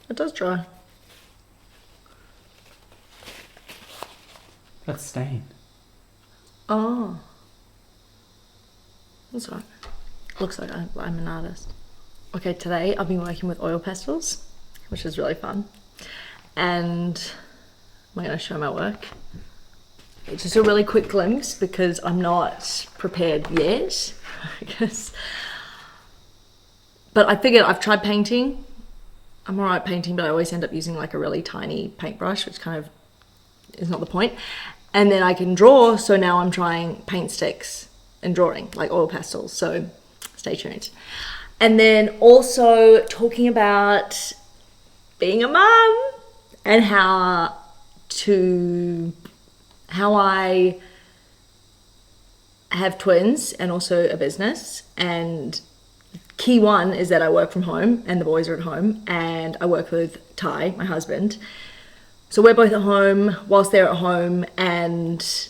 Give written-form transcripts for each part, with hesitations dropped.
It does dry. That's stain. Oh. That's right. Looks like I'm an artist. Okay, today I've been working with oil pastels, which is really fun. And I'm going to show my work. It's just a really quick glimpse because I'm not prepared yet. But I figured I've tried painting. I'm alright painting, but I always end up using like a really tiny paintbrush, which kind of is not the point. And then I can draw, so now I'm trying paint sticks and drawing, like oil pastels. So stay tuned. And then also talking about being a mum and how I have twins and also a business. And key one is that I work from home and the boys are at home, and I work with Ty, my husband. So we're both at home whilst they're at home, and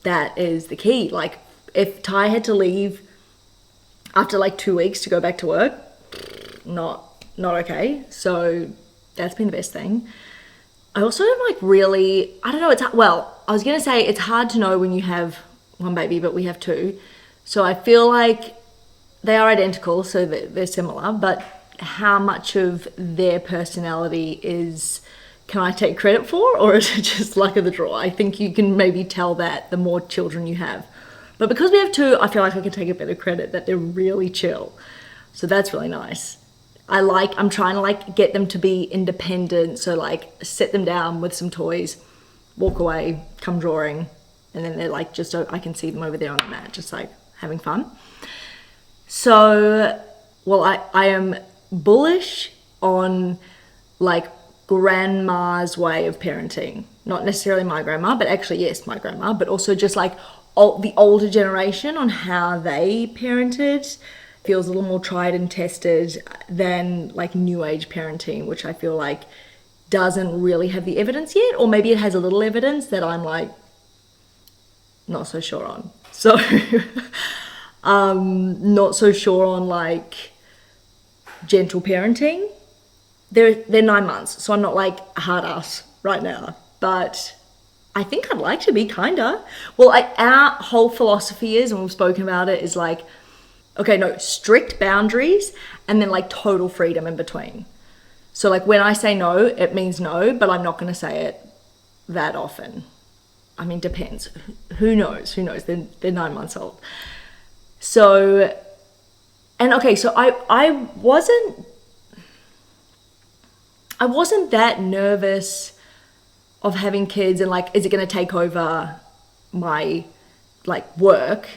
that is the key. Like, if Ty had to leave after like 2 weeks to go back to work, not okay. So that's been the best thing. I also don't like really, I don't know, I was going to say it's hard to know when you have one baby, but we have two. So I feel like they are identical, so they're similar, but how much of their personality can I take credit for, or is it just luck of the draw? I think you can maybe tell that the more children you have. But because we have two, I feel like I can take a bit of credit that they're really chill. So that's really nice. I'm trying to like get them to be independent. So like sit them down with some toys, walk away, come drawing. And then they're like, I can see them over there on the mat, just like having fun. So, well, I am bullish on like grandma's way of parenting. Not necessarily my grandma, but actually, yes, my grandma, but also just like the older generation on how they parented. Feels a little more tried and tested than like new age parenting, which I feel like doesn't really have the evidence yet, or maybe it has a little evidence that I'm like not so sure on. So not so sure on like gentle parenting. They're 9 months, so I'm not like a hard ass right now, but I think I'd like to be kinda. Well, our whole philosophy is, and we've spoken about it, is like, okay, no, strict boundaries and then like total freedom in between. So like when I say no, it means no, but I'm not going to say it that often. I mean, depends. Who knows? They're 9 months old. So, and okay, so I wasn't that nervous of having kids and like, is it going to take over my like work?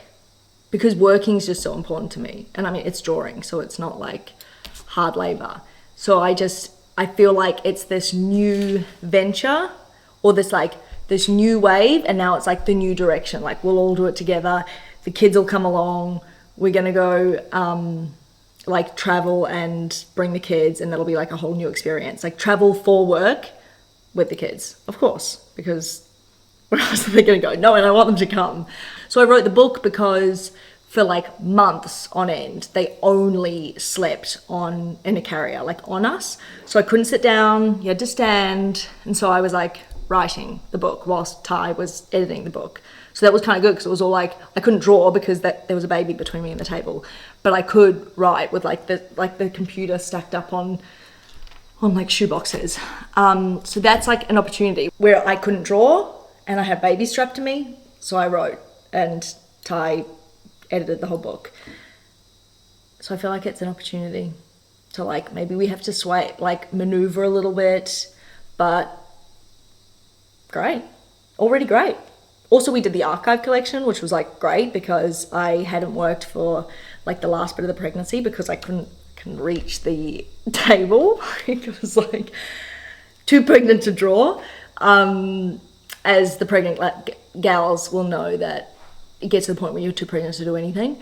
Because working is just so important to me. And I mean, it's drawing, so it's not like hard labor. So I feel like it's this new venture, or this new wave, and now it's like the new direction. Like, we'll all do it together. The kids will come along. We're gonna go like travel and bring the kids, and that'll be like a whole new experience. Like travel for work with the kids, of course, because where else are they gonna go? No, and I want them to come. So I wrote the book because for like months on end, they only slept in a carrier, like on us. So I couldn't sit down, you had to stand. And so I was like writing the book whilst Ty was editing the book. So that was kind of good, because it was all like, I couldn't draw because there was a baby between me and the table, but I could write with like the computer stacked up on like shoeboxes. So that's like an opportunity where I couldn't draw and I had baby strapped to me. So I wrote, and Ty edited the whole book. So I feel like it's an opportunity to like, maybe we have to maneuver a little bit, but great. Already great. Also, we did the archive collection, which was like great because I hadn't worked for like the last bit of the pregnancy because I couldn't reach the table. It was like too pregnant to draw. As the pregnant gals will know, that it gets to the point where you're too pregnant to do anything.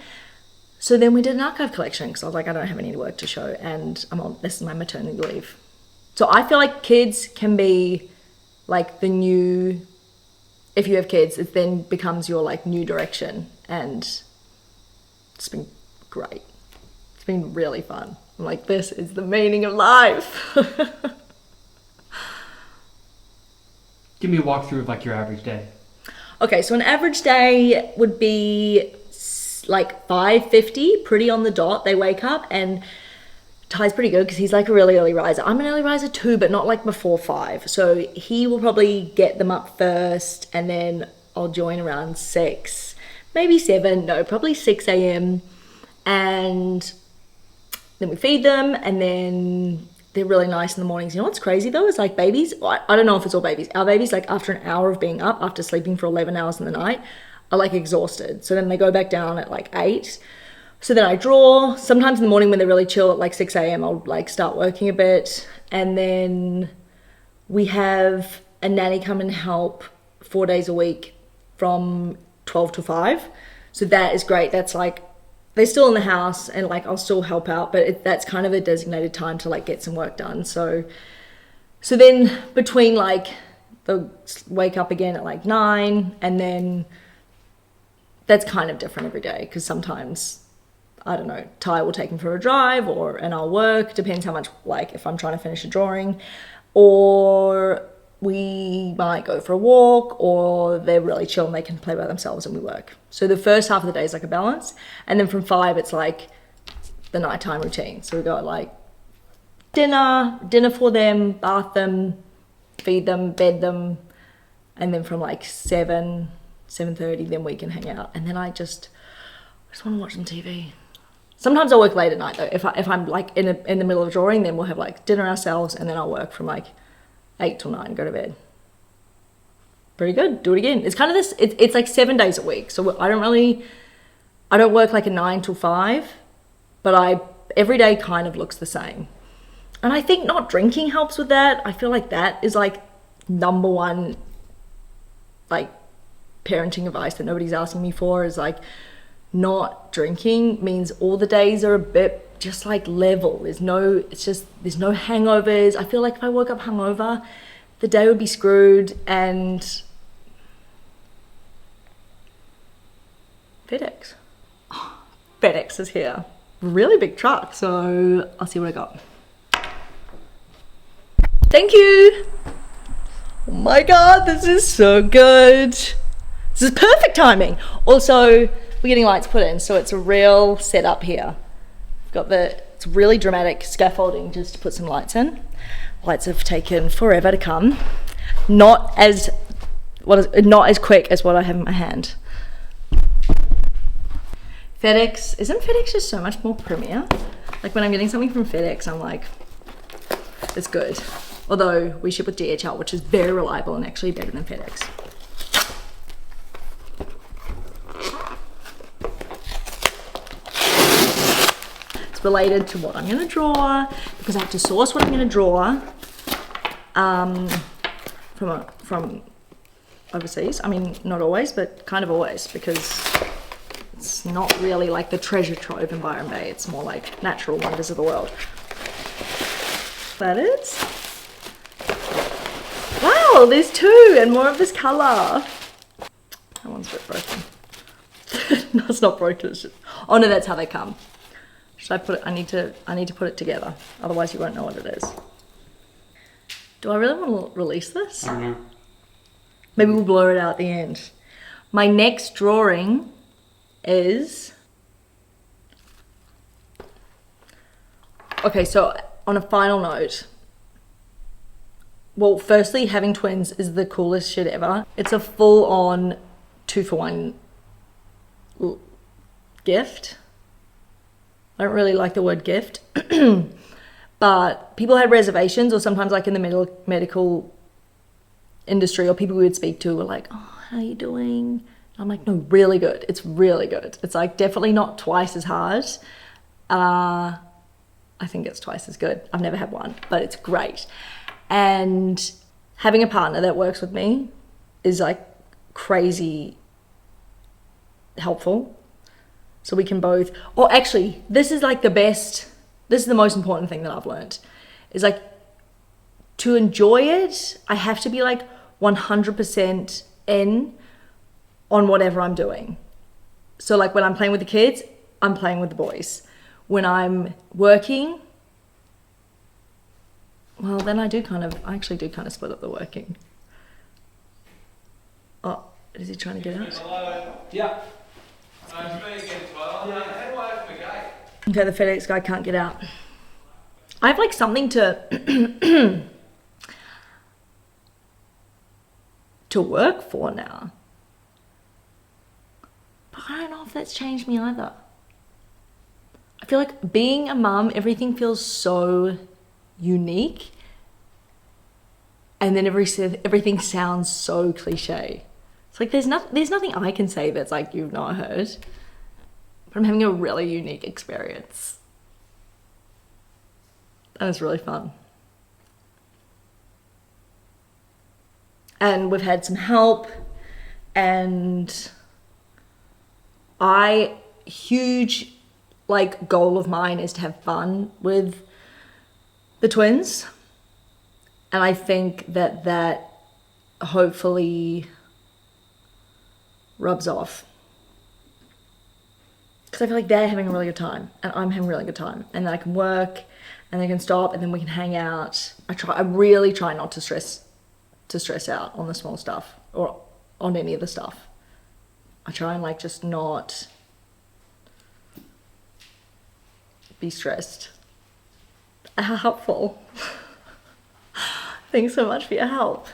So then we did an archive collection because I was like, I don't have any work to show, and this is my maternity leave. So I feel like kids can be like the new, if you have kids, it then becomes your like new direction, and it's been great. It's been really fun. I'm like, this is the meaning of life. Give me a walkthrough of like your average day. Okay, so an average day would be like 5:50, pretty on the dot. They wake up, and Ty's pretty good because he's like a really early riser. I'm an early riser too, but not like before 5. So he will probably get them up first, and then I'll join around 6, maybe 7, no, probably 6 a.m. And then we feed them, and then they're really nice in the mornings. You know what's crazy though? Is like babies, I don't know if it's all babies. Our babies, like after an hour of being up, after sleeping for 11 hours in the night, are like exhausted. So then they go back down at like 8. So then I draw. Sometimes in the morning when they're really chill at like 6 a.m, I'll like start working a bit. And then we have a nanny come and help 4 days a week from 12 to 5. So that is great. That's like, they're still in the house and like I'll still help out, but that's kind of a designated time to like get some work done. So then between like they'll wake up again at like 9, and then that's kind of different every day because sometimes, I don't know, Ty will take him for a drive and I'll work, depends how much, like if I'm trying to finish a drawing, or we might go for a walk, or they're really chill and they can play by themselves and we work. So the first half of the day is like a balance, and then from 5 it's like the nighttime routine. So we got like dinner for them, bath them, feed them, bed them, and then from like 7:30 then we can hang out, and then I just want to watch some TV. Sometimes I'll work late at night though. If I'm like in the middle of drawing, then we'll have like dinner ourselves, and then I'll work from like 8 till 9, go to bed. Pretty good. Do it again. It's kind of this, it's like 7 days a week. So I don't work like a 9 till 5, but every day kind of looks the same. And I think not drinking helps with that. I feel like that is like number one, like parenting advice that nobody's asking me for, is like not drinking means all the days are a bit just like level. There's no hangovers. I feel like if I woke up hungover, the day would be screwed. And FedEx. FedEx is here. Really big truck, so I'll see what I got. Thank you. Oh my God, this is so good. This is perfect timing. Also, we're getting lights put in, so it's a real setup here. It's really dramatic scaffolding just to put some lights in. Lights have taken forever to come. Not as quick as what I have in my hand. FedEx, isn't FedEx just so much more premier? Like when I'm getting something from FedEx, I'm like, it's good. Although we ship with DHL, which is very reliable and actually better than FedEx. Related to what I'm going to draw, because I have to source what I'm going to draw from overseas. I mean, not always, but kind of always, because it's not really like the treasure trove in Byron Bay. It's more like natural wonders of the world. That is. Wow, there's 2 and more of this color. That one's a bit broken. No, it's not broken. It's just, oh no, that's how they come. Should I put it? I need to put it together. Otherwise you won't know what it is. Do I really want to release this? I don't know. Maybe we'll blur it out at the end. My next drawing is... Okay, so on a final note, well, firstly, having twins is the coolest shit ever. It's a full-on 2-for-1 gift. I don't really like the word gift, but people had reservations, or sometimes like in the medical industry, or people we would speak to were like, oh, how are you doing? I'm like, no, really good. It's really good. It's like definitely not twice as hard. I think it's twice as good. I've never had one, but it's great. And having a partner that works with me is like crazy helpful. So we can both, or actually, this is like this is the most important thing that I've learned, is like to enjoy it, I have to be like 100% in on whatever I'm doing. So like when I'm playing with the kids, I'm playing with the boys. When I'm working, well, then I actually do kind of split up the working. Is he trying to get out? Hello. Yeah. It's me again, Tyler. How do I open the gate? Okay, the FedEx guy can't get out. I have like something to to work for now. But I don't know if that's changed me either. I feel like being a mum, everything feels so unique. And then everything sounds so cliche. It's like there's nothing I can say that's like you've not heard. But I'm having a really unique experience. And it's really fun. And we've had some help, and huge like goal of mine is to have fun with the twins. And I think that hopefully rubs off. Because I feel like they're having a really good time and I'm having a really good time. And then I can work and they can stop and then we can hang out. I really try not to stress out on the small stuff or on any of the stuff. I try and like just not be stressed. How helpful. Thanks so much for your help.